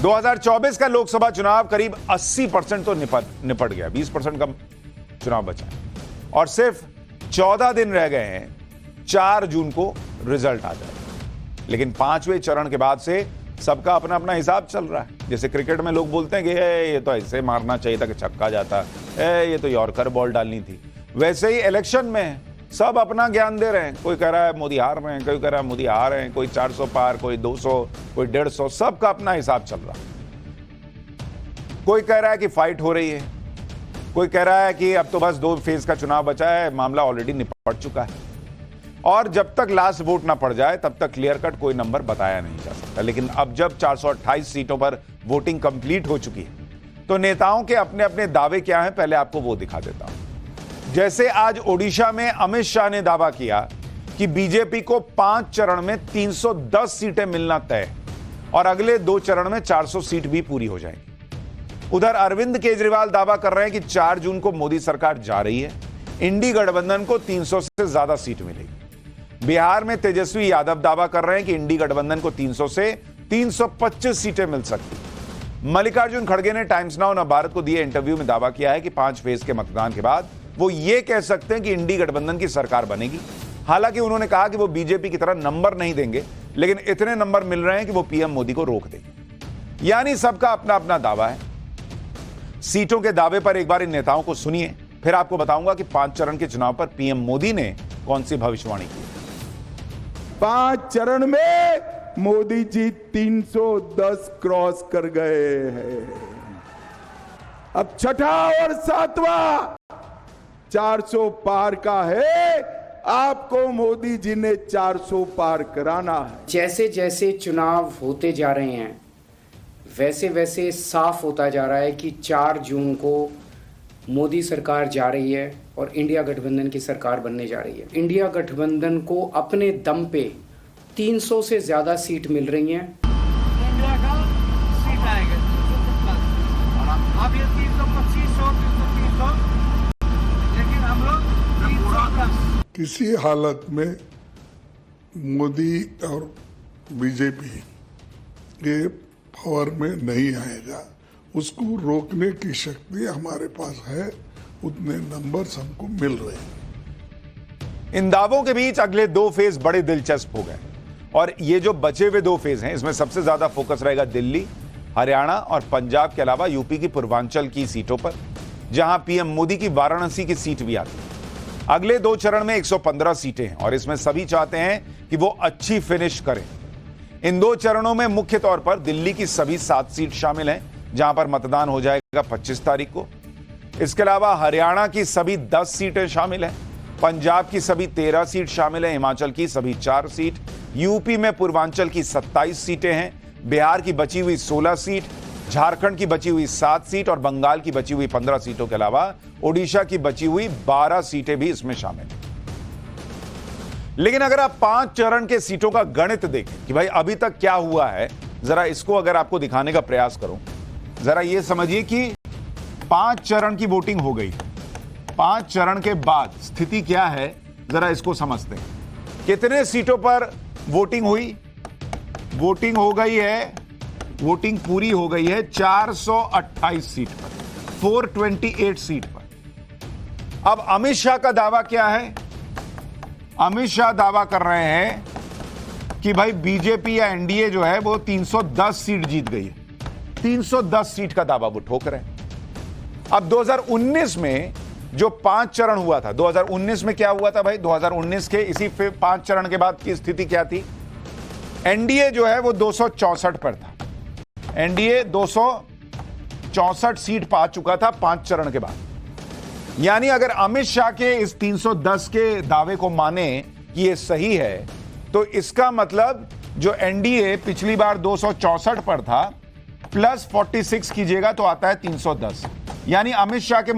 2024 का लोकसभा चुनाव करीब 80% तो निपट गया, 20% का चुनाव बचा है और सिर्फ 14 दिन रह गए हैं, 4 जून को रिजल्ट आ जाएगा। लेकिन 5वें चरण के बाद से सबका अपना अपना हिसाब चल रहा है। जैसे क्रिकेट में लोग बोलते हैं कि ये तो ऐसे मारना चाहिए था कि छक्का जाता, ये तो यॉर्कर बॉल डालनी थी, वैसे ही इलेक्शन में सब अपना ज्ञान दे रहे हैं। कोई कह रहा है मोदी हार रहे हैं, कोई कह रहा है मोदी हार रहे हैं, कोई 400 पार, कोई 200, कोई 150, सबका अपना हिसाब चल रहा है। कोई कह रहा है कि फाइट हो रही है, कोई कह रहा है कि अब तो बस 2 फेज का चुनाव बचा है, मामला ऑलरेडी निपट चुका है और जब तक लास्ट वोट ना पड़ जाए तब तक क्लियर कट कोई नंबर बताया नहीं जा सकता। लेकिन अब जब 428 सीटों पर वोटिंग कंप्लीट हो चुकी है तो नेताओं के अपने अपने दावे क्या हैं, पहले आपको वो दिखा देता हूं। जैसे आज ओडिशा में अमित शाह ने दावा किया कि बीजेपी को 5 चरण में 310 सीटें मिलना तय और अगले 2 चरण में 400 सीट भी पूरी हो जाएंगी। उधर अरविंद केजरीवाल दावा कर रहे हैं कि 4 जून को मोदी सरकार जा रही है, इंडी गठबंधन को 300 से ज्यादा सीट मिलेगी। बिहार में तेजस्वी यादव दावा कर रहे हैं कि इंडी गठबंधन को 300 से 325 सीटें मिल सकती। मल्लिकार्जुन खड़गे ने टाइम्स नाउ नवभारत को दिए इंटरव्यू में दावा किया है कि 5 फेज के मतदान के बाद वो ये कह सकते हैं कि इंडी गठबंधन की सरकार बनेगी। हालांकि उन्होंने कहा कि वो बीजेपी की तरह नंबर नहीं देंगे, लेकिन इतने नंबर मिल रहे हैं कि वो पीएम मोदी को रोक देंगे। यानी सबका अपना अपना दावा है। सीटों के दावे पर एक बार इन नेताओं को सुनिए, फिर आपको बताऊंगा कि 5 चरण के चुनाव पर पीएम मोदी ने कौन सी भविष्यवाणी की। 5 चरण में मोदी जी 310 क्रॉस कर गए हैं। अब छठा और 7वां 400 पार का है। आपको मोदी जी ने 400 पार कराना है। जैसे जैसे चुनाव होते जा रहे हैं वैसे वैसे साफ होता जा रहा है कि 4 जून को मोदी सरकार जा रही है और इंडिया गठबंधन की सरकार बनने जा रही है। इंडिया गठबंधन को अपने दम पे 300 से ज्यादा सीट मिल रही हैं। इंडिया का सीट आएगा अब ये 325 हो 330, लेकिन हम लोग 310। किसी हालत में मोदी और बीजेपी ये पावर में नहीं आएगा, उसको रोकने की शक्ति हमारे पास है, उतने नंबर्स हमको मिल रहे हैं। इन दावों के बीच अगले 2 फेज बड़े दिलचस्प हो गए और ये जो बचे हुए 2 फेज हैं इसमें सबसे ज्यादा फोकस रहेगा दिल्ली, हरियाणा और पंजाब के अलावा यूपी की पूर्वांचल की सीटों पर, जहां पीएम मोदी की वाराणसी की सीट भी आती है। अगले 2 चरण में 115 सीटें हैं और इसमें सभी चाहते हैं कि वो अच्छी फिनिश करें। इन 2 चरणों में मुख्य तौर पर दिल्ली की सभी 7 सीट शामिल हैं, जहां पर मतदान हो जाएगा 25 तारीख को। इसके अलावा हरियाणा की सभी 10 सीटें शामिल हैं, पंजाब की सभी 13 सीट शामिल हैं, हिमाचल की सभी 4 सीट, यूपी में पूर्वांचल की 27 सीटें हैं, बिहार की बची हुई 16 सीट, झारखंड की बची हुई 7 सीट और बंगाल की बची हुई 15 सीटों के अलावा ओडिशा की बची हुई 12 सीटें भी इसमें शामिल हैं। लेकिन अगर आप 5 चरण के सीटों का गणित देखें कि भाई अभी तक क्या हुआ है, जरा इसको अगर आपको दिखाने का प्रयास करूं, जरा ये समझिए कि 5 चरण की वोटिंग हो गई, 5 चरण के बाद स्थिति क्या है, जरा इसको समझते हैं। कितने सीटों पर वोटिंग हुई? वोटिंग हो गई है, वोटिंग पूरी हो गई है 428 सीट पर, 428 सीट पर। अब अमित शाह का दावा क्या है? अमित शाह दावा कर रहे हैं कि भाई बीजेपी या एनडीए जो है वो 310 सीट जीत गई है। 310 सीट का दावा वो ठोक रहे हैं। अब 2019 में जो 5 चरण हुआ था, 2019 में क्या हुआ था भाई? 2019 के इसी 5 चरण के बाद की स्थिति क्या थी? एनडीए जो है वो 264 पर था। एनडीए 264 सीट पा चुका था 5 चरण के बाद। यानी अगर अमित शाह के इस 310 के दावे को माने कि ये सही है, तो इसका मतलब जो एनडीए पिछली बार 264 पर था प्लस 46 कीजिएगा तो आता है 310। यानी अमित शाह के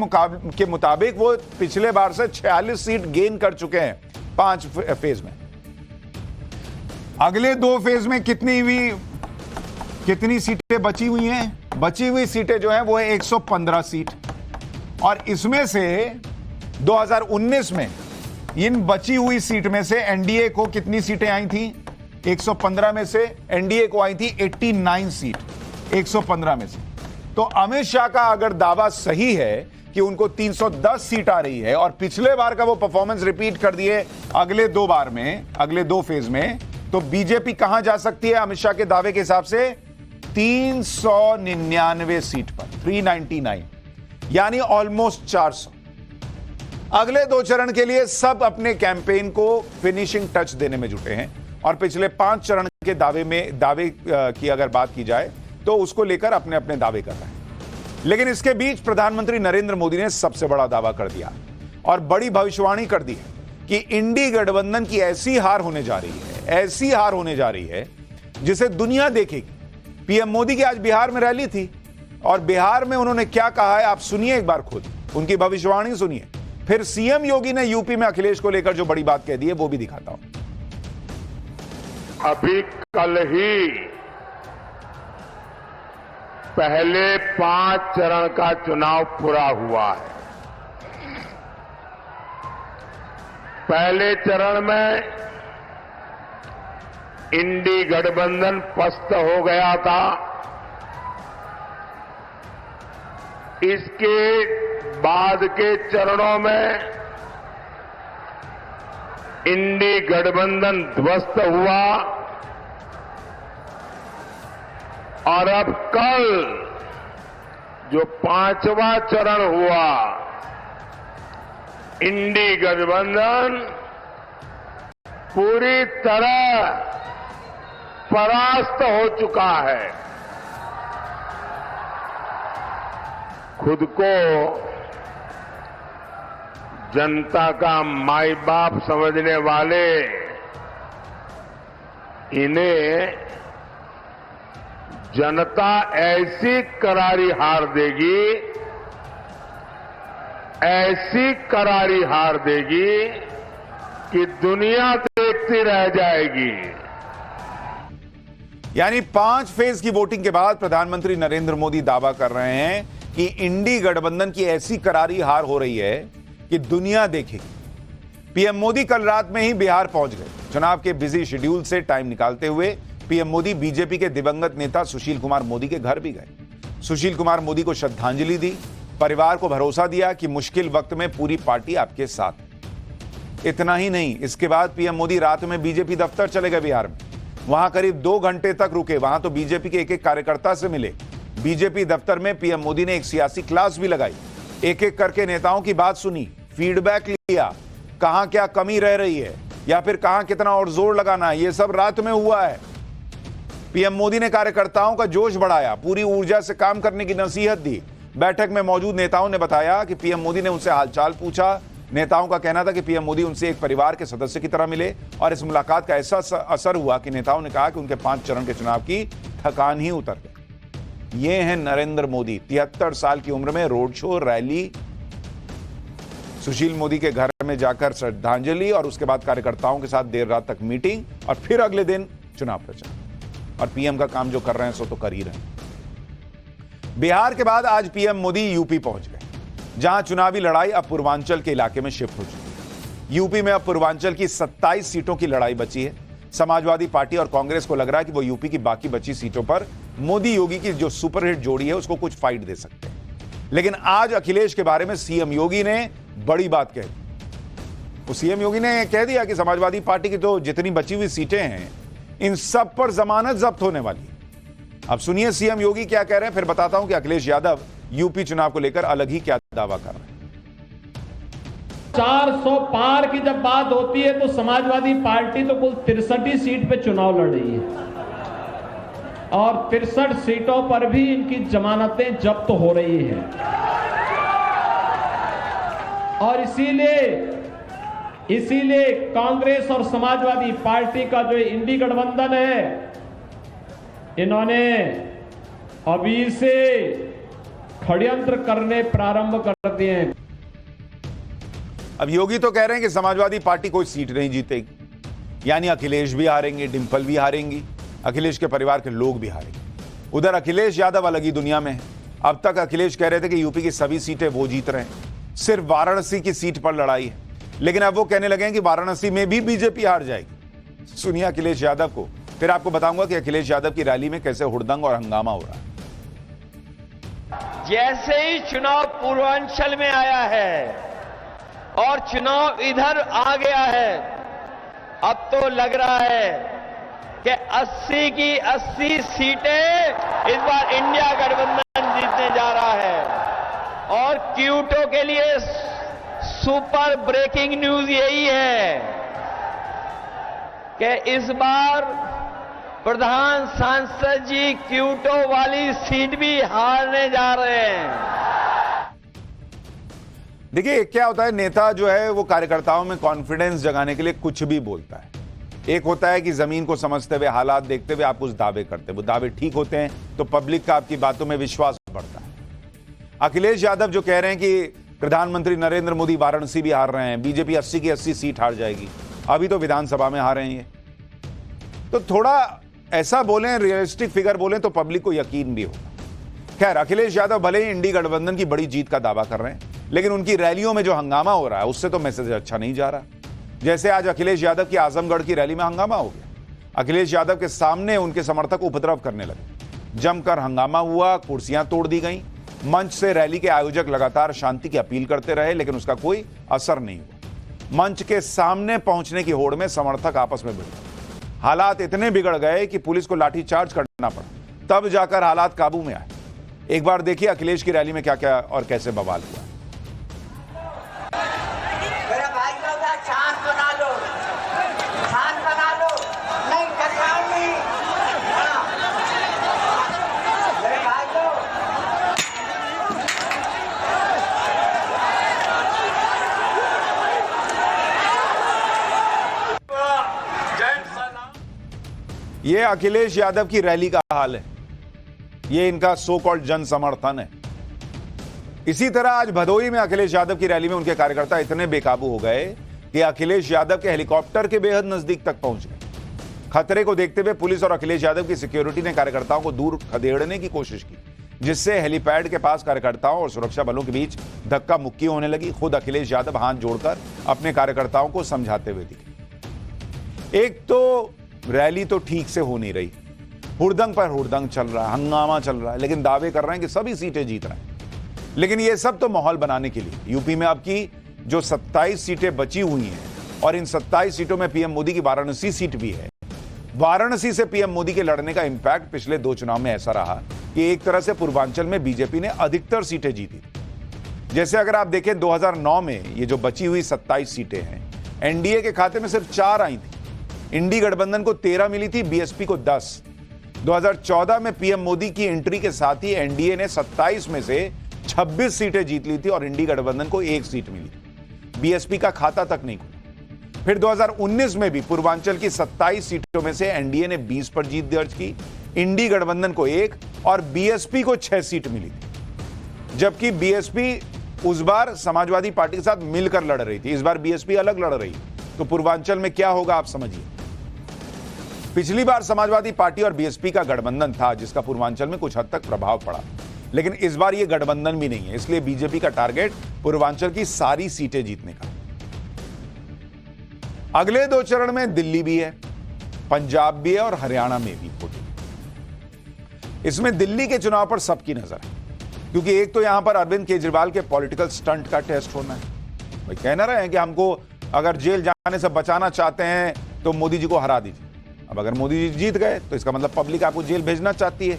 मुताबिक वो पिछले बार से 46 सीट गेन कर चुके हैं 5 फेज में। अगले 2 फेज में कितनी सीटें बची हुई हैं? बची हुई सीटें जो है वो है 115 सीट और इसमें से 2019 में इन बची हुई सीट में से एनडीए को कितनी सीटें आई थी? 115 में से एनडीए को आई थी 89 सीट। 115 में से। तो अमित शाह का अगर दावा सही है कि उनको 310 सीट आ रही है और पिछले बार का वो परफॉर्मेंस रिपीट कर दिए अगले 2 बार में, अगले 2 फेज में, तो बीजेपी कहां जा सकती है अमित शाह के दावे के हिसाब से? 399 सीट पर, 399, यानी ऑलमोस्ट 400। अगले 2 चरण के लिए सब अपने कैंपेन को फिनिशिंग टच देने में जुटे हैं और पिछले 5 चरण के दावे की अगर बात की जाए तो उसको लेकर अपने अपने दावे कर रहे हैं। लेकिन इसके बीच प्रधानमंत्री नरेंद्र मोदी ने सबसे बड़ा दावा कर दिया और बड़ी भविष्यवाणी कर दी है कि इंडी गठबंधन की ऐसी हार होने जा रही है जिसे दुनिया देखेगी। पीएम मोदी की आज बिहार में रैली थी और बिहार में उन्होंने क्या कहा है आप सुनिए एक बार खुद, उनकी भविष्यवाणी सुनिए। फिर सीएम योगी ने यूपी में अखिलेश को लेकर जो बड़ी बात कह दी है वो भी दिखाता हूं। अभी कल ही पहले 5 चरण का चुनाव पूरा हुआ है। पहले चरण में इंडी गठबंधन पस्त हो गया था। इसके बाद के चरणों में इंडी गठबंधन ध्वस्त हुआ और अब कल जो 5वां चरण हुआ, इंडी गठबंधन पूरी तरह परास्त हो चुका है। खुद को जनता का माई बाप समझने वाले इन्हें जनता ऐसी करारी हार देगी कि दुनिया देखती रह जाएगी। यानी 5 फेज की वोटिंग के बाद प्रधानमंत्री नरेंद्र मोदी दावा कर रहे हैं कि इंडी गठबंधन की ऐसी करारी हार हो रही है कि दुनिया देखेगी। पीएम मोदी कल रात में ही बिहार पहुंच गए। चुनाव के बिजी शेड्यूल से टाइम निकालते हुए पीएम मोदी बीजेपी के दिवंगत नेता सुशील कुमार मोदी के घर भी गए। सुशील कुमार मोदी को श्रद्धांजलि दी, परिवार को भरोसा दिया कि मुश्किल वक्त में पूरी पार्टी आपके साथ है। इतना ही नहीं, इसके बाद पीएम मोदी रात में बीजेपी दफ्तर चले गए बिहार में। वहां करीब 2 घंटे तक रुके। वहां तो बीजेपी के एक-एक कार्यकर्ता से मिले। बीजेपी दफ्तर में पीएम मोदी ने एक सियासी क्लास भी लगाई। एक-एक करके नेताओं की बात सुनी, फीडबैक लिया, कहां क्या कमी रह रही है या फिर कहां कितना और जोर लगाना है, ये सब रात में हुआ है। पीएम मोदी ने कार्यकर्ताओं का जोश बढ़ाया, पूरी ऊर्जा से काम करने की नसीहत दी। बैठक में मौजूद नेताओं ने बताया कि पीएम मोदी ने उनसे हालचाल पूछा। नेताओं का कहना था कि पीएम मोदी उनसे एक परिवार के सदस्य की तरह मिले और इस मुलाकात का ऐसा असर हुआ कि नेताओं ने कहा कि उनके 5 चरण के चुनाव की थकान ही उतर गई। ये हैं नरेंद्र मोदी, 73 साल की उम्र में road show, rally, Sushil Modi के घर में जाकर श्रद्धांजलि और उसके बाद कार्यकर्ताओं के साथ देर रात तक मीटिंग और फिर अगले दिन चुनाव प्रचार। और पीएम का काम जो कर रहे हैं सो तो कर ही रहे हैं। बिहार के बाद आज पीएम मोदी यूपी पहुंच गए, जहां चुनावी लड़ाई अब पूर्वांचल के इलाके में शिफ्ट हो चुकी है। यूपी में अब पूर्वांचल की 27 सीटों की लड़ाई बची है। समाजवादी पार्टी और कांग्रेस को लग रहा है कि वो यूपी की बाकी बची सीटों पर मोदी योगी की जो सुपरहिट जोड़ी है उसको कुछ फाइट दे सकते हैं। लेकिन आज अखिलेश के बारे में सीएम योगी ने बड़ी बात कह दी। तो सीएम योगी ने कह दिया कि समाजवादी पार्टी की तो जितनी बची हुई सीटें हैं इन सब पर जमानत जब्त होने वाली है। अब सुनिए सीएम योगी क्या कह रहे हैं, फिर बताता हूं कि अखिलेश यादव यूपी चुनाव को लेकर अलग ही क्या दावा कर रहे हैं। 400 पार की जब बात होती है तो समाजवादी पार्टी तो कुल 63 सीट पे चुनाव लड़ रही है और 63 सीटों पर भी इनकी जमानतें जब्त हो रही हैं और इसीलिए कांग्रेस और समाजवादी पार्टी का जो इंडी गठबंधन है, इन्होंने अभी से षड्यंत्र करने प्रारंभ कर दिए हैं। अब योगी तो कह रहे हैं कि समाजवादी पार्टी कोई सीट नहीं जीतेगी, यानी अखिलेश भी हारेंगे, डिंपल भी हारेंगी, अखिलेश के परिवार के लोग भी हारेंगे। उधर अखिलेश यादव अलग ही दुनिया में है। अब तक अखिलेश कह रहे थे कि यूपी की सभी सीटें वो जीत रहे हैं, सिर्फ वाराणसी की सीट पर लड़ाई है। लेकिन अब वो कहने लगे हैं कि वाराणसी में भी बीजेपी हार जाएगी। सुनिए अखिलेश यादव को, फिर आपको बताऊंगा कि अखिलेश यादव की रैली में कैसे हुड़दंग और हंगामा हो रहा है। जैसे ही चुनाव पूर्वांचल में आया है और चुनाव इधर आ गया है, अब तो लग रहा है कि 80 की 80 सीटें इस बार इंडिया गठबंधन जीतने जा रहा है। और क्यूटो के लिए सुपर ब्रेकिंग न्यूज यही है कि इस बार प्रधान सांसद जी क्यूटो वाली सीट भी हारने जा रहे हैं। देखिए क्या होता है, नेता जो है वो कार्यकर्ताओं में कॉन्फिडेंस जगाने के लिए कुछ भी बोलता है। एक होता है कि जमीन को समझते हुए, हालात देखते हुए आप कुछ दावे करते हैं, वो दावे ठीक होते हैं तो पब्लिक का आपकी बातों में विश्वास बढ़ता है। अखिलेश यादव जो कह रहे हैं कि प्रधानमंत्री नरेंद्र मोदी वाराणसी भी हार रहे हैं, बीजेपी 80 की 80 सीट हार जाएगी, अभी तो विधानसभा में हारे हैं ये, तो थोड़ा ऐसा बोलें, रियलिस्टिक फिगर बोलें तो पब्लिक को यकीन भी होगा। खैर, अखिलेश यादव भले ही इंडी गठबंधन की बड़ी जीत का दावा कर रहे हैं, लेकिन उनकी रैलियों में जो हंगामा हो रहा है उससे तो मैसेज अच्छा नहीं जा रहा। जैसे आज अखिलेश यादव की आजमगढ़ की रैली में हंगामा हो गया, अखिलेश यादव के सामने उनके समर्थक उपद्रव करने लगे, जमकर हंगामा हुआ, कुर्सियां तोड़ दी गई। मंच से रैली के आयोजक लगातार शांति की अपील करते रहे, लेकिन उसका कोई असर नहीं हुआ। मंच के सामने पहुंचने की होड़ में समर्थक आपस में भिड़ गए, हालात इतने बिगड़ गए कि पुलिस को लाठीचार्ज करना पड़ा, तब जाकर हालात काबू में आए। एक बार देखिए अखिलेश की रैली में क्या क्या और कैसे बवाल हुआ। ये अखिलेश यादव की रैली का हाल है, ये इनका सो कॉल्ड जन समर्थन है। इसी तरह आज भदोही में अखिलेश यादव की रैली में उनके कार्यकर्ता इतने बेकाबू हो गए कि अखिलेश यादव के हेलीकॉप्टर के बेहद नजदीक तक पहुंच गए। खतरे को देखते हुए पुलिस और अखिलेश यादव की सिक्योरिटी ने कार्यकर्ताओं को दूर खदेड़ने की कोशिश की, जिससे हेलीपैड के पास कार्यकर्ताओं और सुरक्षा बलों के बीच धक्का मुक्की होने लगी। खुद अखिलेश यादव हाथ जोड़कर अपने कार्यकर्ताओं को समझाते हुए दिखे। एक तो रैली तो ठीक से हो नहीं रही, हुड़दंग पर हुड़दंग चल रहा है, हंगामा चल रहा है, लेकिन दावे कर रहे हैं कि सभी सीटें जीत रहे हैं। लेकिन ये सब तो माहौल बनाने के लिए। यूपी में अब की जो 27 सीटें बची हुई हैं और इन 27 सीटों में पीएम मोदी की वाराणसी सीट भी है। वाराणसी से पीएम मोदी के लड़ने का इंपैक्ट पिछले 2 चुनाव में ऐसा रहा कि एक तरह से पूर्वांचल में बीजेपी ने अधिकतर सीटें जीती। जैसे अगर आप देखें 2009 में ये जो बची हुई 27 सीटें हैं, एनडीए के खाते में सिर्फ 4 आई थी, इंडी गठबंधन को 13 मिली थी, बीएसपी को 10। 2014 में पीएम मोदी की एंट्री के साथ ही एनडीए ने 27 में से 26 सीटें जीत ली थी और इंडी गठबंधन को 1 सीट मिली थी, बीएसपी का खाता तक नहीं खुला। फिर 2019 में भी पूर्वांचल की 27 सीटों में से एनडीए ने 20 पर जीत दर्ज की, इंडी गठबंधन को 1 और बीएसपी को 6 सीट मिली थी। जबकि बीएसपी उस बार समाजवादी पार्टी के साथ मिलकर लड़ रही थी, इस बार बीएसपी अलग लड़ रही है। तो पूर्वांचल में क्या होगा आप समझिए। पिछली बार समाजवादी पार्टी और बीएसपी का गठबंधन था, जिसका पूर्वांचल में कुछ हद तक प्रभाव पड़ा, लेकिन इस बार यह गठबंधन भी नहीं है। इसलिए बीजेपी का टारगेट पूर्वांचल की सारी सीटें जीतने का। अगले 2 चरण में दिल्ली भी है, पंजाब भी है और हरियाणा में भी वोटिंग। इसमें दिल्ली के चुनाव पर सबकी नजर है, क्योंकि एक तो यहां पर अरविंद केजरीवाल के पॉलिटिकल स्टंट का टेस्ट होना है। भाई कह ना रहे हैं कि हमको अगर जेल जाने से बचाना चाहते हैं तो मोदी जी को हरा दीजिए। अब अगर मोदी जी जीत गए तो इसका मतलब पब्लिक आपको जेल भेजना चाहती है।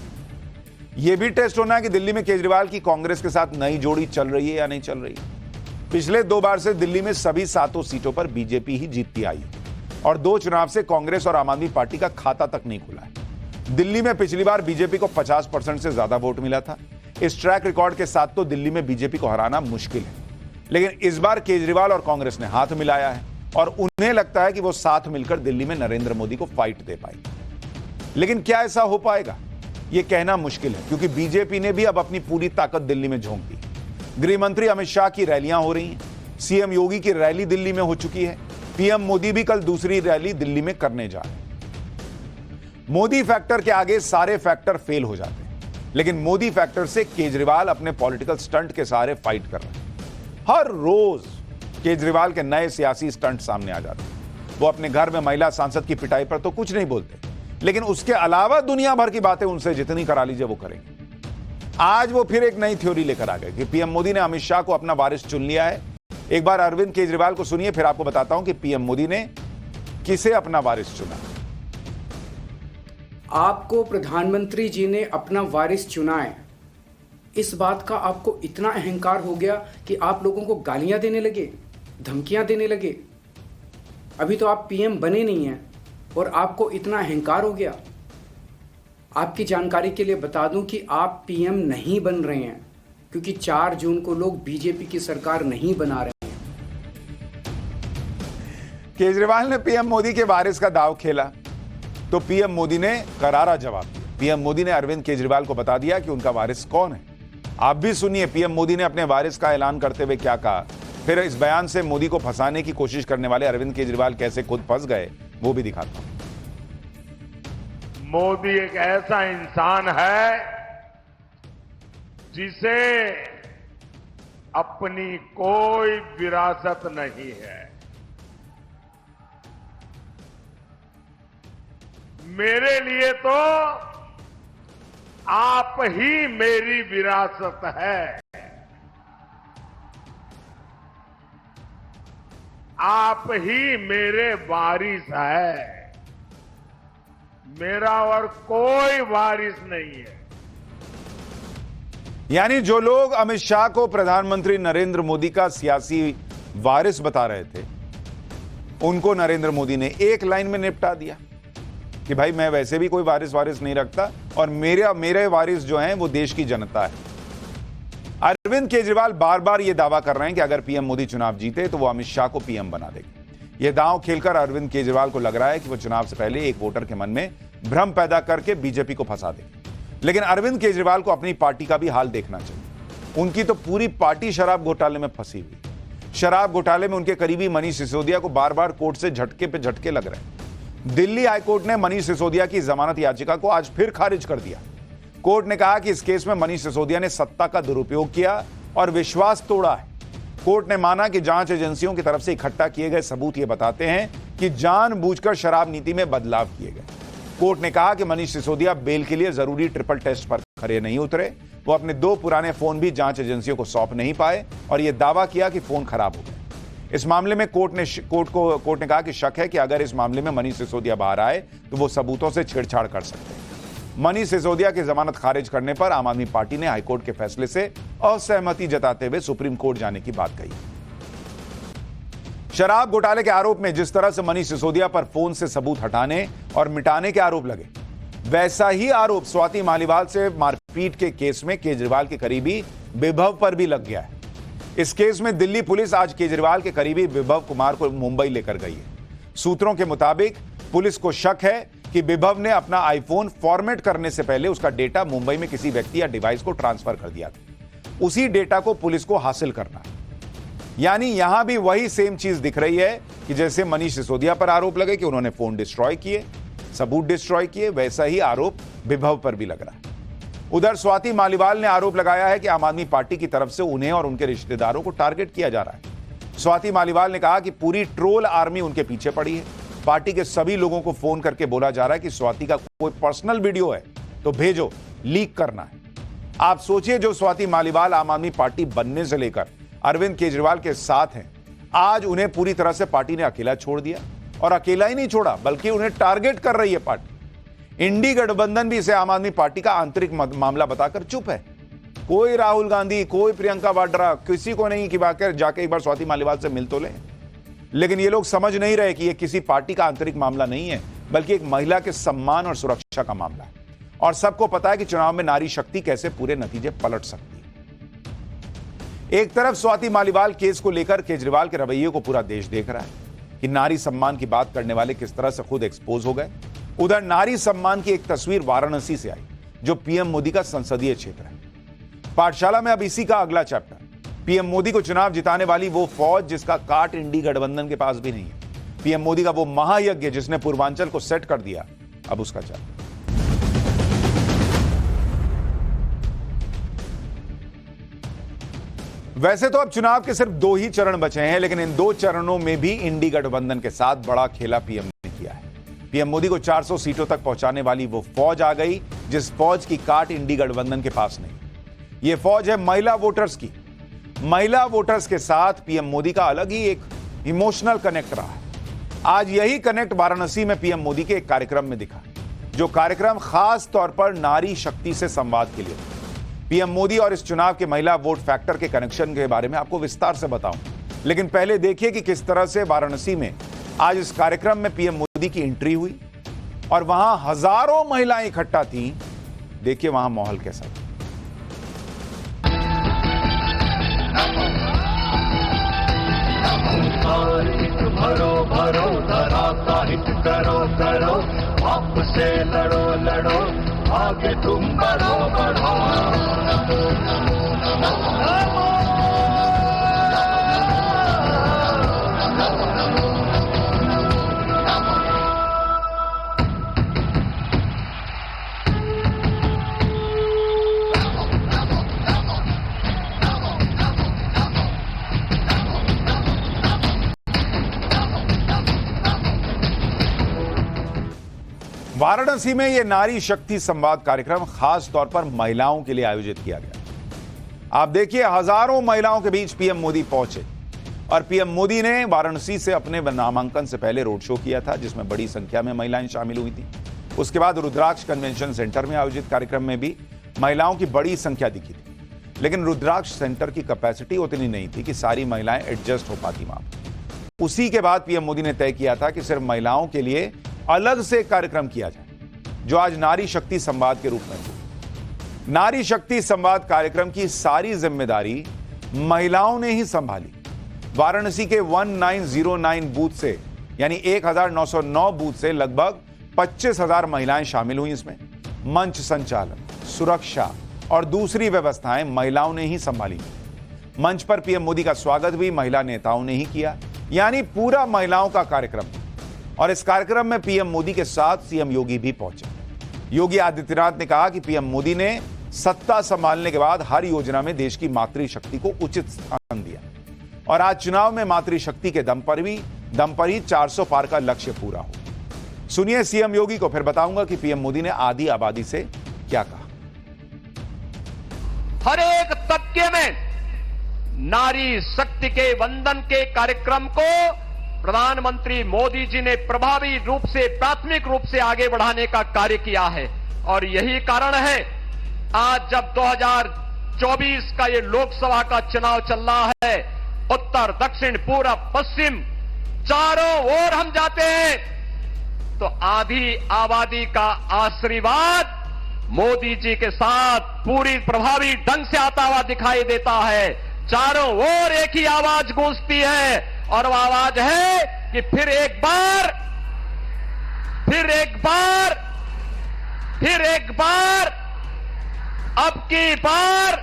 यह भी टेस्ट होना है कि दिल्ली में केजरीवाल की कांग्रेस के साथ नई जोड़ी चल रही है या नहीं चल रही है। पिछले 2 बार से दिल्ली में सभी 7 सीटों पर बीजेपी ही जीतती आई है और 2 चुनाव से कांग्रेस और आम आदमी पार्टी का खाता तक नहीं खुला है। दिल्ली में पिछली बार बीजेपी को 50% से ज्यादा वोट मिला था। इस ट्रैक रिकॉर्ड के साथ तो दिल्ली में बीजेपी को हराना मुश्किल है, लेकिन इस बार केजरीवाल और कांग्रेस ने हाथ मिलाया है और उन्हें लगता है कि वो साथ मिलकर दिल्ली में नरेंद्र मोदी को फाइट दे पाएंगे। लेकिन क्या ऐसा हो पाएगा, यह कहना मुश्किल है, क्योंकि बीजेपी ने भी अब अपनी पूरी ताकत दिल्ली में झोंक दी। गृह मंत्री अमित शाह की रैलियां हो रही हैं, सीएम योगी की रैली दिल्ली में हो चुकी है, पीएम मोदी भी कल दूसरी रैली दिल्ली में करने जा रहे हैं। मोदी फैक्टर के आगे सारे फैक्टर फेल हो जाते हैं, लेकिन मोदी फैक्टर से केजरीवाल अपने पॉलिटिकल स्टंट के सहारे फाइट कर रहे हैं। हर रोज केजरीवाल के नए सियासी स्टंट सामने आ जाते हैं। वो अपने घर में महिला सांसद की पिटाई पर तो कुछ नहीं बोलते, लेकिन उसके अलावा दुनिया भर की बातें उनसे जितनी करा लीजिए वो करेंगे। आज वो फिर एक नई थ्योरी लेकर आ गए कि पीएम मोदी ने अमित शाह को अपना वारिस चुन लिया है। एक बार अरविंद केजरीवाल को सुनिए, फिर आपको बताता हूं कि पीएम मोदी ने किसे अपना वारिस चुना। आपको प्रधानमंत्री जी ने अपना वारिस चुना है, इस बात का आपको इतना अहंकार हो गया कि आप लोगों को गालियां देने लगे, धमकियां देने लगे। अभी तो आप पीएम बने नहीं हैं और आपको इतना अहंकार हो गया। आपकी जानकारी के लिए बता दूं कि आप पीएम नहीं बन रहे हैं, क्योंकि 4 जून को लोग बीजेपी की सरकार नहीं बना रहे हैं। केजरीवाल ने पीएम मोदी के वारिस का दांव खेला तो पीएम मोदी ने करारा जवाब दिया। पीएम मोदी ने अरविंद केजरीवाल को बता दिया कि उनका वारिस कौन है। आप भी सुनिए पीएम मोदी ने अपने वारिस का ऐलान करते हुए क्या कहा, फिर इस बयान से मोदी को फंसाने की कोशिश करने वाले अरविंद केजरीवाल कैसे खुद फंस गए वो भी दिखाता हूं। मोदी एक ऐसा इंसान है जिसे अपनी कोई विरासत नहीं है। मेरे लिए तो आप ही मेरी विरासत है। आप ही मेरे वारिस है। मेरा और कोई वारिस नहीं है। यानी जो लोग अमित शाह को प्रधानमंत्री नरेंद्र मोदी का सियासी वारिस बता रहे थे, उनको नरेंद्र मोदी ने एक लाइन में निपटा दिया कि भाई मैं वैसे भी कोई वारिस नहीं रखता और मेरे वारिस जो हैं वो देश की जनता है। अरविंद केजरीवाल बार बार ये दावा कर रहे हैं कि अगर पीएम मोदी चुनाव जीते तो वो अमित शाह को पीएम बना देंगे। ये दांव खेलकर अरविंद केजरीवाल को लग रहा है कि वो चुनाव से पहले एक वोटर के मन में भ्रम पैदा करके बीजेपी को फंसा देंगे। लेकिन अरविंद केजरीवाल को अपनी पार्टी का भी हाल देखना चाहिए। उनकी तो पूरी पार्टी शराब घोटाले में फंसी हुई। शराब घोटाले में उनके करीबी मनीष सिसोदिया को बार बार कोर्ट से झटके पे झटके लग रहे हैं। दिल्ली हाईकोर्ट ने मनीष सिसोदिया की जमानत याचिका को आज फिर खारिज कर दिया। कोर्ट ने कहा कि इस केस में मनीष सिसोदिया ने सत्ता का दुरुपयोग किया और विश्वास तोड़ा है। कोर्ट ने माना कि जांच एजेंसियों की तरफ से इकट्ठा किए गए सबूत ये बताते हैं कि जानबूझकर शराब नीति में बदलाव किए गए। कोर्ट ने कहा कि मनीष सिसोदिया बेल के लिए जरूरी ट्रिपल टेस्ट पर खरे नहीं उतरे। वो अपने 2 पुराने फोन भी जांच एजेंसियों को सौंप नहीं पाए और यह दावा किया कि फोन खराब हो गए। इस मामले में कोर्ट ने कहा कि शक है कि अगर इस मामले में मनीष सिसोदिया बाहर आए तो वो सबूतों से छेड़छाड़ कर सकते हैं। मनीष सिसोदिया की जमानत खारिज करने पर आम आदमी पार्टी ने हाईकोर्ट के फैसले से असहमति जताते हुए सुप्रीम कोर्ट जाने की बात कही। शराब घोटाले के आरोप में जिस तरह से मनीष सिसोदिया पर फोन से सबूत हटाने और मिटाने के आरोप लगे, वैसा ही आरोप स्वाति मालीवाल से मारपीट के केस में केजरीवाल के करीबी विभव पर भी लग गया है। इस केस में दिल्ली पुलिस आज केजरीवाल के करीबी विभव कुमार को मुंबई लेकर गई है। सूत्रों के मुताबिक पुलिस को शक है कि विभव ने अपना आईफोन फॉर्मेट करने से पहले उसका डेटा मुंबई में किसी व्यक्ति या डिवाइस को ट्रांसफर कर दिया था। उसी डेटा को पुलिस को हासिल करना है। यानी यहां भी वही सेम चीज दिख रही है कि जैसे मनीष सिसोदिया पर आरोप लगे कि उन्होंने फोन डिस्ट्रॉय किए, सबूत डिस्ट्रॉय किए, वैसा ही आरोप विभव पर भी लग रहा है। उधर स्वाति मालीवाल ने आरोप लगाया है कि आम आदमी पार्टी की तरफ से उन्हें और उनके रिश्तेदारों को टारगेट किया जा रहा है। स्वाति मालीवाल ने कहा कि पूरी ट्रोल आर्मी उनके पीछे पड़ी है। पार्टी के सभी लोगों को फोन करके बोला जा रहा है कि स्वाति का कोई पर्सनल वीडियो है तो भेजो, लीक करना है। आप सोचिए, जो स्वाति मालीवाल आम आदमी पार्टी बनने से लेकर अरविंद केजरीवाल के साथ हैं, आज उन्हें पूरी तरह से पार्टी ने अकेला छोड़ दिया। और अकेला ही नहीं छोड़ा बल्कि उन्हें टारगेट कर रही है पार्टी। इंडी गठबंधन भी इसे आम आदमी पार्टी का आंतरिक मामला बताकर चुप है। कोई राहुल गांधी, कोई प्रियंका वाड्रा, किसी को नहीं कि जाके एक बार स्वाति मालीवाल से मिल तो ले। लेकिन ये लोग समझ नहीं रहे कि ये किसी पार्टी का आंतरिक मामला नहीं है, बल्कि एक महिला के सम्मान और सुरक्षा का मामला है। और सबको पता है कि चुनाव में नारी शक्ति कैसे पूरे नतीजे पलट सकती है। एक तरफ स्वाति मालीवाल केस को लेकर केजरीवाल के रवैये को पूरा देश देख रहा है कि नारी सम्मान की बात करने वाले किस तरह से खुद एक्सपोज हो गए। उधर नारी सम्मान की एक तस्वीर वाराणसी से आई, जो पीएम मोदी का संसदीय क्षेत्र है। पाठशाला में अब इसी का अगला चैप्टर। पीएम मोदी को चुनाव जिताने वाली वो फौज जिसका काट इंडी गठबंधन के पास भी नहीं है। पीएम मोदी का वो महायज्ञ जिसने पूर्वांचल को सेट कर दिया, अब उसका चैप्टर। वैसे तो अब चुनाव के सिर्फ 2 ही चरण बचे हैं, लेकिन इन 2 चरणों में भी इंडी गठबंधन के साथ बड़ा खेला पीएम ने किया है। पीएम मोदी को 400 सीटों तक पहुंचाने वाली वो फौज आ गई जिस फौज की काट इंडी गठबंधन के पास नहीं। ये फौज है महिला वोटर्स की। महिला वोटर्स के साथ पीएम मोदी का अलग ही एक इमोशनल कनेक्ट रहा है। आज यही कनेक्ट वाराणसी में पीएम मोदी के एक कार्यक्रम में दिखा, जो कार्यक्रम खास तौर पर नारी शक्ति से संवाद के लिए। पीएम मोदी और इस चुनाव के महिला वोट फैक्टर के कनेक्शन के बारे में आपको विस्तार से बताऊं, लेकिन पहले देखिए कि किस तरह से वाराणसी में आज इस कार्यक्रम में पीएम मोदी की एंट्री हुई और वहां हजारों महिलाएं इकट्ठा थीं। देखिए वहां माहौल कैसा था। भरो भरो धरा साहित करो करो, पाप से लड़ो लड़ो, आगे तुम बढ़ो बढ़ो। वाराणसी में यह नारी शक्ति संवाद कार्यक्रम खास तौर पर महिलाओं के लिए आयोजित किया गया। आप देखिए हजारों महिलाओं के बीच पीएम मोदी पहुंचे और पीएम मोदी ने वाराणसी से अपने नामांकन से पहले रोड शो किया था, जिसमें बड़ी संख्या में महिलाएं शामिल हुई थी। उसके बाद रुद्राक्ष कन्वेंशन सेंटर में आयोजित कार्यक्रम में भी महिलाओं की बड़ी संख्या दिखी थी, लेकिन रुद्राक्ष सेंटर की कैपेसिटी उतनी नहीं थी कि सारी महिलाएं एडजस्ट हो पाती वहां पर। उसी के बाद पीएम मोदी ने तय किया था कि सिर्फ महिलाओं के लिए अलग से एक कार्यक्रम किया जाए, जो आज नारी शक्ति संवाद के रूप में हुआ। नारी शक्ति संवाद कार्यक्रम की सारी जिम्मेदारी महिलाओं ने ही संभाली। वाराणसी के 1909 बूथ से यानी 1909 बूथ से लगभग 25,000 महिलाएं शामिल हुई इसमें। मंच संचालन, सुरक्षा और दूसरी व्यवस्थाएं महिलाओं ने ही संभाली। मंच पर पीएम मोदी का स्वागत भी महिला नेताओं ने ही किया, यानी पूरा महिलाओं का कार्यक्रम। और इस कार्यक्रम में पीएम मोदी के साथ सीएम योगी भी पहुंचे। योगी आदित्यनाथ ने कहा कि पीएम मोदी ने सत्ता संभालने के बाद हर योजना में देश की मातृशक्ति को उचित स्थान दिया और आज चुनाव में मातृशक्ति के दम पर ही 400 पार का लक्ष्य पूरा हो। सुनिए सीएम योगी को, फिर बताऊंगा कि पीएम मोदी ने आधी आबादी से क्या कहा। हर एक तबके में नारी शक्ति के वंदन के कार्यक्रम को प्रधानमंत्री मोदी जी ने प्रभावी रूप से, प्राथमिक रूप से आगे बढ़ाने का कार्य किया है। और यही कारण है आज जब 2024 का ये लोकसभा का चुनाव चल रहा है, उत्तर, दक्षिण, पूरब, पश्चिम चारों ओर हम जाते हैं तो आधी आबादी का आशीर्वाद मोदी जी के साथ पूरी प्रभावी ढंग से आता हुआ दिखाई देता है। चारों ओर एक ही आवाज गूंजती है और वह आवाज है कि फिर एक बार अब की बार।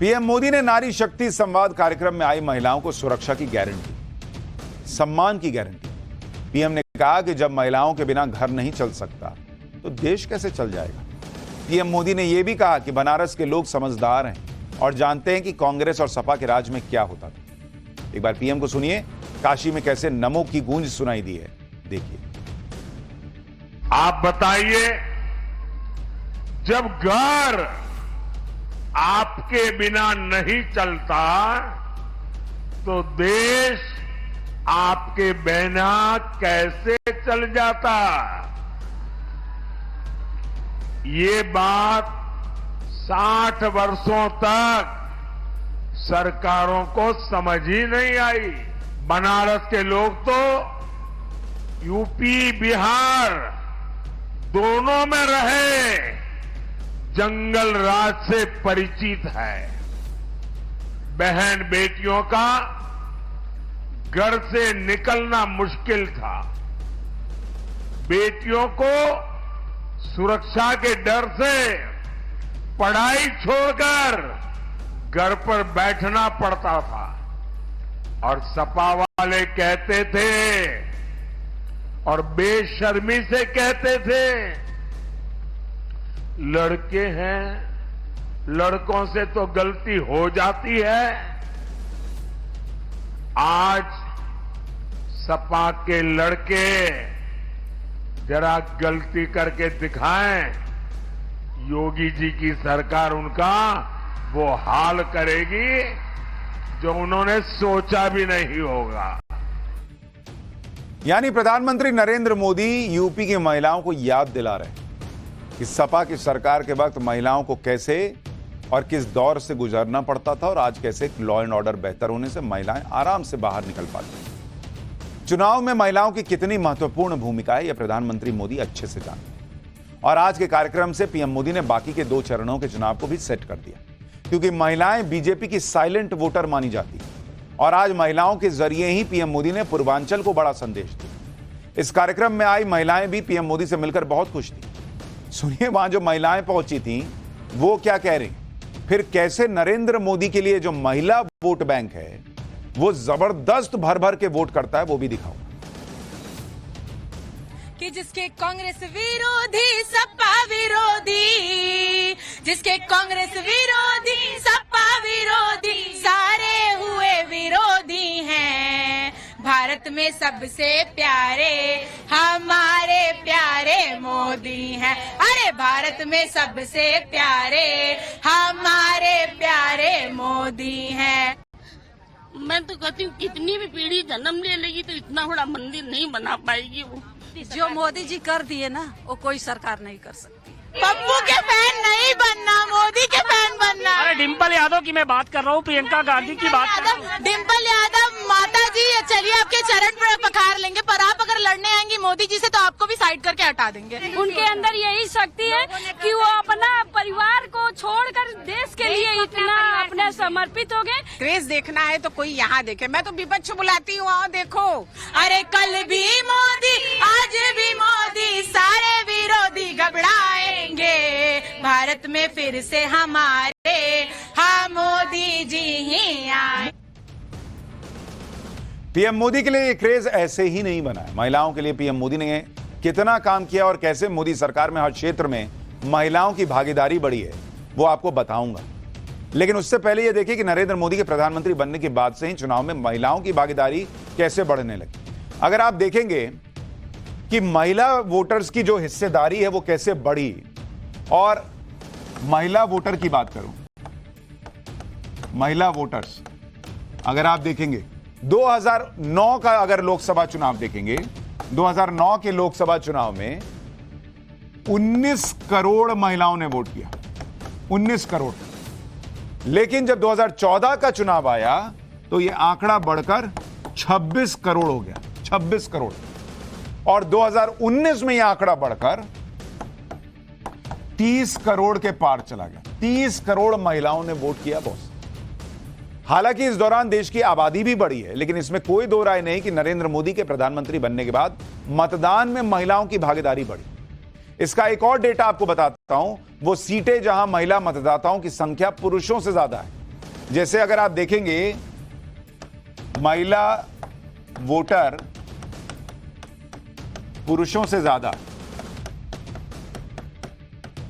पीएम मोदी ने नारी शक्ति संवाद कार्यक्रम में आई महिलाओं को सुरक्षा की गारंटी, सम्मान की गारंटी। पीएम ने कहा कि जब महिलाओं के बिना घर नहीं चल सकता तो देश कैसे चल जाएगा। पीएम मोदी ने यह भी कहा कि बनारस के लोग समझदार हैं और जानते हैं कि कांग्रेस और सपा के राज में क्या होता था। एक बार पीएम को सुनिए, काशी में कैसे नमो की गूंज सुनाई दी है, देखिए। आप बताइए, जब घर आपके बिना नहीं चलता तो देश आपके बिना कैसे चल जाता। ये बात 60 वर्षों तक सरकारों को समझ ही नहीं आई। बनारस के लोग तो यूपी, बिहार दोनों में रहे, जंगल राज से परिचित है। बहन बेटियों का घर से निकलना मुश्किल था। बेटियों को सुरक्षा के डर से पढ़ाई छोड़कर घर पर बैठना पड़ता था और सपा वाले कहते थे और बेशर्मी से कहते थे, लड़के हैं, लड़कों से तो गलती हो जाती है। आज सपा के लड़के जरा गलती करके दिखाएं, योगी जी की सरकार उनका वो हाल करेगी जो उन्होंने सोचा भी नहीं होगा। यानी प्रधानमंत्री नरेंद्र मोदी यूपी की महिलाओं को याद दिला रहे हैं कि सपा की सरकार के वक्त महिलाओं को कैसे और किस दौर से गुजरना पड़ता था और आज कैसे लॉ एंड ऑर्डर बेहतर होने से महिलाएं आराम से बाहर निकल पाती हैं। चुनाव में महिलाओं की कितनी महत्वपूर्ण भूमिका है यह प्रधानमंत्री मोदी अच्छे से जानते हैं और आज के कार्यक्रम से पीएम मोदी ने बाकी के 2 चरणों के चुनाव को भी सेट कर दिया, क्योंकि महिलाएं बीजेपी की साइलेंट वोटर मानी जाती है और आज महिलाओं के जरिए ही पीएम मोदी ने पूर्वांचल को बड़ा संदेश दिया। इस कार्यक्रम में आई महिलाएं भी पीएम मोदी से मिलकर बहुत खुश थी। सुनिए वहां जो महिलाएं पहुंची थी वो क्या कह रही, फिर कैसे नरेंद्र मोदी के लिए जो महिला वोट बैंक है वो जबरदस्त भर भर के वोट करता है, वो भी दिखाओ। कि जिसके कांग्रेस विरोधी सपा विरोधी, जिसके कांग्रेस विरोधी सपा विरोधी सारे हुए विरोधी हैं। भारत में सबसे प्यारे हमारे प्यारे मोदी हैं। अरे भारत में सबसे प्यारे हमारे प्यारे मोदी हैं। मैं तो कहती हूँ कितनी भी पीढ़ी जन्म ले लेगी तो इतना बड़ा मंदिर नहीं बना पाएगी वो। जो मोदी जी कर दिए ना वो कोई सरकार नहीं कर सकती। पप्पू के फैन नहीं बनना, मोदी के फैन बनना। अरे डिम्पल यादव की मैं बात कर रहा हूँ, प्रियंका गांधी की बात कर रहा हूँ। डिम्पल यादव माता जी चलिए आपके चरण पर पखार लेंगे, पर आप अगर लड़ने आएंगी मोदी जी से तो आपको भी साइड करके हटा देंगे। उनके अंदर यही शक्ति है कि वो अपना परिवार को छोड़कर देश के लिए इतना अपने समर्पित हो गए। क्रेज देखना है तो कोई यहाँ देखे, मैं तो विपक्ष बुलाती हूँ, आओ देखो। अरे कल भी मोदी आज भी मोदी सारे विरोधी घबराएंगे। भारत में फिर से हमारे हम मोदी जी ही आए। पीएम मोदी के लिए ये क्रेज ऐसे ही नहीं बना है। महिलाओं के लिए पीएम मोदी ने कितना काम किया और कैसे मोदी सरकार में हर क्षेत्र में महिलाओं की भागीदारी बढ़ी है वो आपको बताऊंगा। लेकिन उससे पहले ये देखिए कि नरेंद्र मोदी के प्रधानमंत्री बनने के बाद से ही चुनाव में महिलाओं की भागीदारी कैसे बढ़ने लगी। अगर आप देखेंगे कि महिला वोटर्स की जो हिस्सेदारी है वो कैसे बढ़ी, और महिला वोटर की बात करूं, महिला वोटर्स अगर आप देखेंगे 2009 का अगर लोकसभा चुनाव देखेंगे, 2009 के लोकसभा चुनाव में 19 करोड़ महिलाओं ने वोट किया, 19 करोड़। लेकिन जब 2014 का चुनाव आया तो यह आंकड़ा बढ़कर 26 करोड़ हो गया, 26 करोड़। और 2019 में यह आंकड़ा बढ़कर 30 करोड़ के पार चला गया। 30 करोड़ महिलाओं ने वोट किया बॉस। हालांकि इस दौरान देश की आबादी भी बढ़ी है, लेकिन इसमें कोई दो राय नहीं कि नरेंद्र मोदी के प्रधानमंत्री बनने के बाद मतदान में महिलाओं की भागीदारी बढ़ी। इसका एक और डेटा आपको बताता हूं, वो सीटें जहां महिला मतदाताओं की संख्या पुरुषों से ज्यादा है। जैसे अगर आप देखेंगे महिला वोटर पुरुषों से ज्यादा,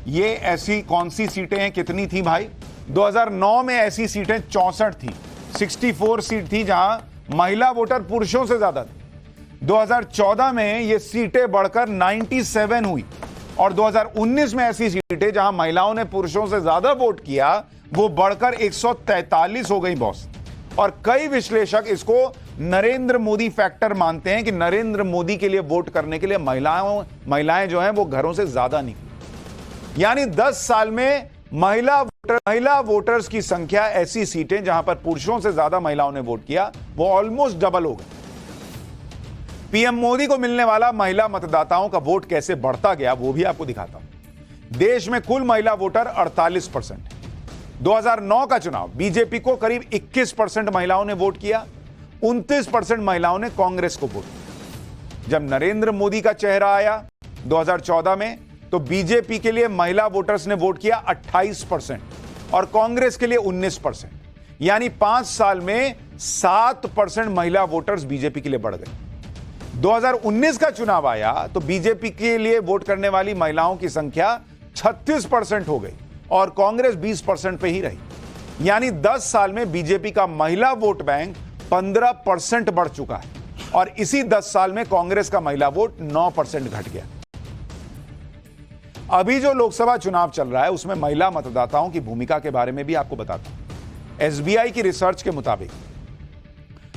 ये ऐसी कौन सी सीटें हैं, कितनी थी भाई? 2009 में ऐसी सीटें 64 थी, 64 सीट थी जहां महिला वोटर पुरुषों से ज्यादा थी। 2014 में ये सीटें बढ़कर 97 हुई और 2019 में ऐसी सीटें जहां महिलाओं ने पुरुषों से ज्यादा वोट किया वो बढ़कर 143 हो गई बॉस। और कई विश्लेषक इसको नरेंद्र मोदी फैक्टर मानते हैं कि नरेंद्र मोदी के लिए वोट करने के लिए महिलाएं जो हैं वो घरों से ज्यादा निकली। यानी 10 साल में महिला वोटर्स की संख्या, ऐसी सीटें जहां पर पुरुषों से ज्यादा महिलाओं ने वोट किया, वो ऑलमोस्ट डबल हो गई। पीएम मोदी को मिलने वाला महिला मतदाताओं का वोट कैसे बढ़ता गया वो भी आपको दिखाता हूं। देश में कुल महिला वोटर 48% है। 2009 का चुनाव बीजेपी को करीब 21% महिलाओं ने वोट किया, 29% महिलाओं ने कांग्रेस को वोट किया। जब नरेंद्र मोदी का चेहरा आया 2014 में तो बीजेपी के लिए महिला वोटर्स ने वोट किया 28% और कांग्रेस के लिए 19%। यानी 5 साल में 7% महिला वोटर्स बीजेपी के लिए बढ़ गए। 2019 का चुनाव आया तो बीजेपी के लिए वोट करने वाली महिलाओं की संख्या 36% हो गई और कांग्रेस 20% पे ही रही। यानी 10 साल में बीजेपी का महिला वोट बैंक 15% बढ़ चुका है और इसी 10 साल में कांग्रेस का महिला वोट 9% घट गया। अभी जो लोकसभा चुनाव चल रहा है उसमें महिला मतदाताओं की भूमिका के बारे में भी आपको बताता हूं। एसबीआई की रिसर्च के मुताबिक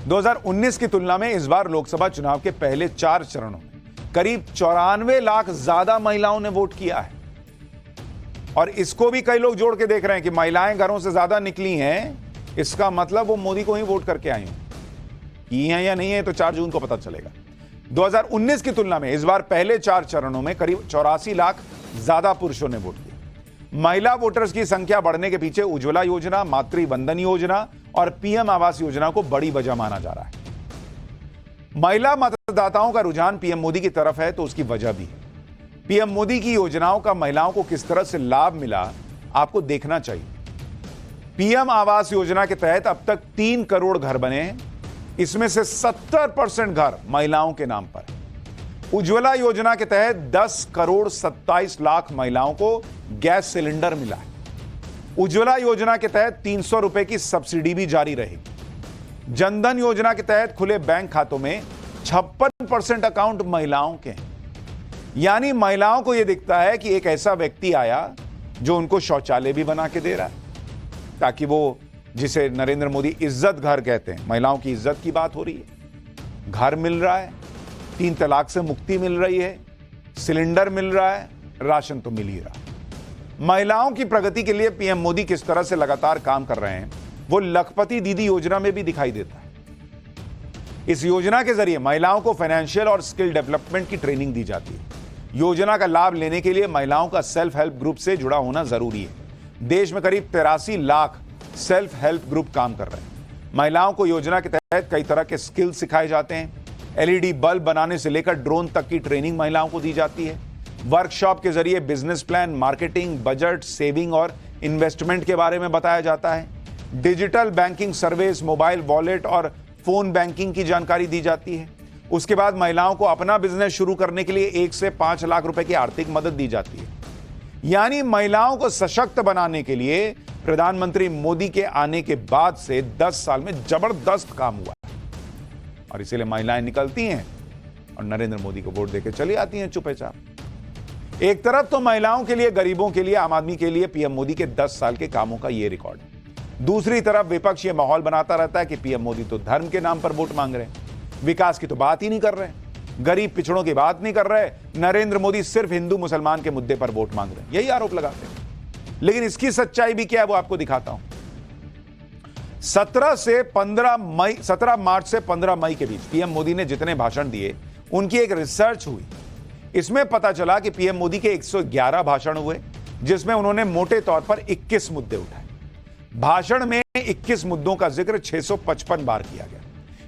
2019 की तुलना में इस बार लोकसभा चुनाव के पहले 4 चरणों में करीब 94 लाख ज्यादा महिलाओं ने वोट किया है। और इसको भी कई लोग जोड़ के देख रहे हैं कि महिलाएं घरों से ज्यादा निकली हैं, इसका मतलब वो मोदी को ही वोट करके आई हैं या नहीं है तो 4 जून को पता चलेगा। 2019 की तुलना में इस बार पहले 4 चरणों में करीब 84 लाख ज्यादा पुरुषों ने वोट किया। महिला वोटर्स की संख्या बढ़ने के पीछे उज्ज्वला योजना, मातृ वंदन योजना और पीएम आवास योजना को बड़ी वजह माना जा रहा है। महिला मतदाताओं का रुझान पीएम मोदी की तरफ है तो उसकी वजह भी है। पीएम मोदी की योजनाओं का महिलाओं को किस तरह से लाभ मिला आपको देखना चाहिए। पीएम आवास योजना के तहत अब तक 3 करोड़ घर बने हैं, इसमें से 70% घर महिलाओं के नाम पर। उज्ज्वला योजना के तहत 10 करोड़ 27 लाख महिलाओं को गैस सिलेंडर मिला है। उज्ज्वला योजना के तहत 300 रुपए की सब्सिडी भी जारी रहेगी। जनधन योजना के तहत खुले बैंक खातों में 56% अकाउंट महिलाओं के हैं। यानी महिलाओं को यह दिखता है कि एक ऐसा व्यक्ति आया जो उनको शौचालय भी बना के दे रहा है, ताकि वो जिसे नरेंद्र मोदी इज्जत घर कहते हैं, महिलाओं की इज्जत की बात हो रही है। घर मिल रहा है, 3 तलाक से मुक्ति मिल रही है, सिलेंडर मिल रहा है, राशन तो मिल ही रहा है। महिलाओं की प्रगति के लिए पीएम मोदी किस तरह से लगातार काम कर रहे हैं वो लखपति दीदी योजना में भी दिखाई देता है। इस योजना के जरिए महिलाओं को फाइनेंशियल और स्किल डेवलपमेंट की ट्रेनिंग दी जाती है। योजना का लाभ लेने के लिए महिलाओं का सेल्फ हेल्प ग्रुप से जुड़ा होना जरूरी है। देश में करीब 83 लाख सेल्फ हेल्प ग्रुप काम कर रहे हैं। महिलाओं को योजना के तहत कई तरह के स्किल सिखाए जाते हैं। एलईडी बल्ब बनाने से लेकर ड्रोन तक की ट्रेनिंग महिलाओं को दी जाती है। वर्कशॉप के जरिए business plan, marketing, budget, saving और इन्वेस्टमेंट के बारे में बताया जाता है। Digital banking service, mobile wallet और फोन बैंकिंग की जानकारी दी जाती है। उसके बाद महिलाओं को अपना बिजनेस शुरू करने के लिए 1 से 5 लाख रुपए की आर्थिक मदद दी जाती है। यानी महिलाओं को सशक्त बनाने के लिए प्रधानमंत्री मोदी के आने के बाद से 10 साल में जबरदस्त काम हुआ है। और इसीलिए महिलाएं निकलती हैं और नरेंद्र मोदी को वोट देकर चली आती हैं चुपचाप। एक तरफ तो महिलाओं के लिए, गरीबों के लिए, आम आदमी के लिए पीएम मोदी के 10 साल के कामों का यह रिकॉर्ड है। दूसरी तरफ विपक्ष ये माहौल बनाता रहता है कि पीएम मोदी तो धर्म के नाम पर वोट मांग रहे हैं, विकास की तो बात ही नहीं कर रहे, गरीब पिछड़ों की बात नहीं कर रहे, नरेंद्र मोदी सिर्फ हिंदू मुसलमान के मुद्दे पर वोट मांग रहे हैं, यही आरोप लगाते हैं। लेकिन इसकी सच्चाई भी क्या है वो आपको दिखाता हूं। 17 मार्च से 15 मई के बीच पीएम मोदी ने जितने भाषण दिए उनकी एक रिसर्च हुई। इसमें पता चला कि पीएम मोदी के 111 भाषण हुए, जिसमें उन्होंने मोटे तौर पर 21 मुद्दे उठाए। भाषण में 21 मुद्दों का जिक्र 655 बार किया गया।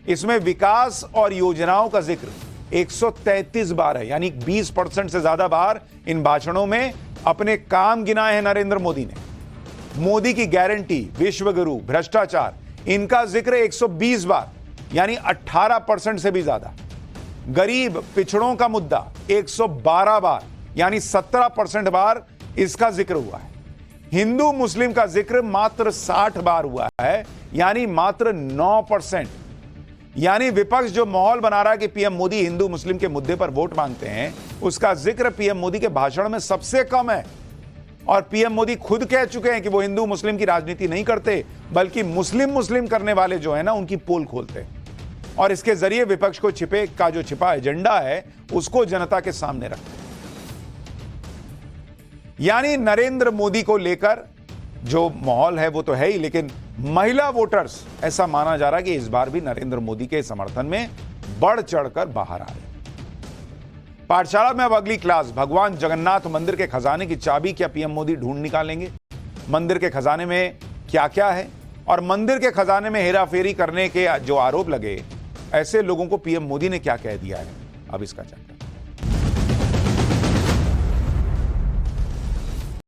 इसमें विकास और योजनाओं का जिक्र 133 बार है, यानी 20% से ज्यादा बार इन भाषणों में अपने काम गिनाए हैं नरेंद्र मोदी ने। मोदी की गारंटी, विश्वगुरु, भ्रष्टाचार, इनका जिक्र 120 बार, यानी 18% से भी ज्यादा। गरीब पिछड़ों का मुद्दा 112 बार, यानी 17% बार इसका जिक्र हुआ है। हिंदू मुस्लिम का जिक्र मात्र 60 बार हुआ है, यानी मात्र 9%। यानी विपक्ष जो माहौल बना रहा है कि पीएम मोदी हिंदू मुस्लिम के मुद्दे पर वोट मांगते हैं, उसका जिक्र पीएम मोदी के भाषण में सबसे कम है। और पीएम मोदी खुद कह चुके हैं कि वो हिंदू मुस्लिम की राजनीति नहीं करते, बल्कि मुस्लिम मुस्लिम करने वाले जो है ना, उनकी पोल खोलते हैं और इसके जरिए विपक्ष को जो छिपा एजेंडा है उसको जनता के सामने रखते हैं। यानी नरेंद्र मोदी को लेकर जो माहौल है वो तो है ही, लेकिन महिला वोटर्स, ऐसा माना जा रहा है कि इस बार भी नरेंद्र मोदी के समर्थन में बढ़ चढ़कर बाहर आ रहे। पाठशाला में अब अगली क्लास, भगवान जगन्नाथ मंदिर के खजाने की चाबी क्या पीएम मोदी ढूंढ निकालेंगे? मंदिर के खजाने में क्या क्या है और मंदिर के खजाने में हेराफेरी करने के जो आरोप लगे, ऐसे लोगों को पीएम मोदी ने क्या कह दिया है, अब इसका जान।